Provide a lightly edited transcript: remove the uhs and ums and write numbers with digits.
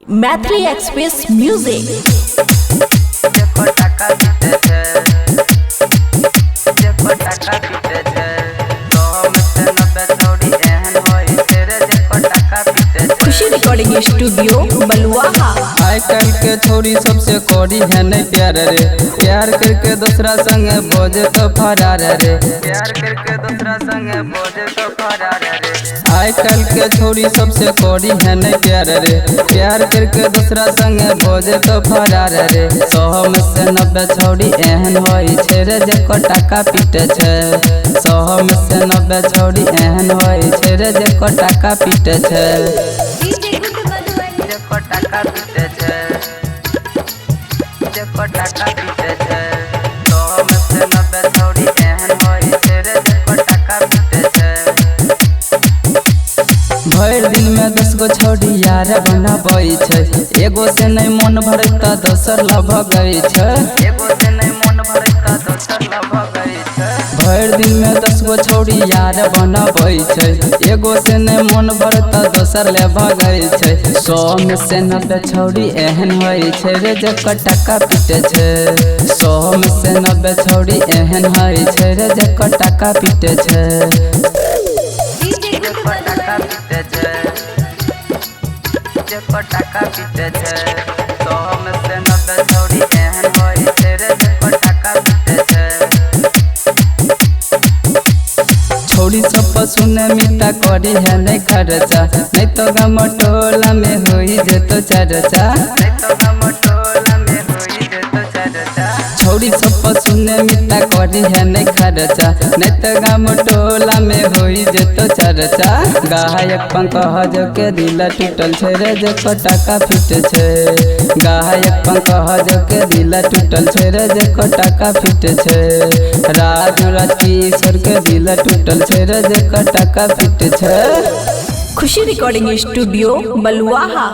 Maithili express music. Khushi recording studio Baluaha. आइ काल के छोरी सबसे कौड़ी है नहीं प्यार रे, प्यार करके दूसरा संग बोझे तो फरार रे, प्यार करके दूसरा संग बोझे तो फरार रे। आइ काल के छोरी सबसे कौड़ी है नहीं प्यार रे, प्यार करके दूसरा संग बोझे तो फरार रे। 100 में से 90 छोरी एहन होई छे रे जेको टाका पीटे छे, 100 में से 90 छोरी एहन होई छे रे जेको टाका पीटे छे, जेको टाका पीटे छे, जेको टाका पीटे छे। 100 में से 90 छोरी एहन होई छे रे जेको टाका पीटे छे। भर दिन में 10 गो छोरी यार बनाबै छै, एगो से नहीं मन भरे त दोसर लभ गई छै, एगो से नहीं मन भरे त दोसर लभ गई छै। भर दिन में 10 गो छोरी यार बनाबै छै, एगो से नहीं मन भरे त दोसर ले भगई छै। 100 में से 90 छोरी एहन होई छै रे जेको टाका पीटे छै, 100 में से 90 छोरी एहन होई छै रे जेको टाका पीटे छै, जेको टाका पीटे छै, जेको टाका पीटे छै। 100 में से 90 छोरी एहन होई छै रे जेको टाका पीटे छै। छोरी सब सुने मीठा करी है नहीं खर्चा, नहीं तो गम टोला में होई जेतो चर्चा, नहीं तो गम टोला में होई जेतो चर्चा। छोरी सब सुने मीठा करी है नहीं खर्चा, नहीं तो गम टोला में होई जेतो चर्चा। गायक पंकज के दिल टूटल छे रे जेको टाका पीटे छे, गायक पंकज के दिल टूटल छे रे जेको टाका पीटे छे। राजकिशोर के दिल टूटल छे रे जेको टाका पीटे छे। खुशी रिकॉर्डिंग स्टूडियो बलुआहा।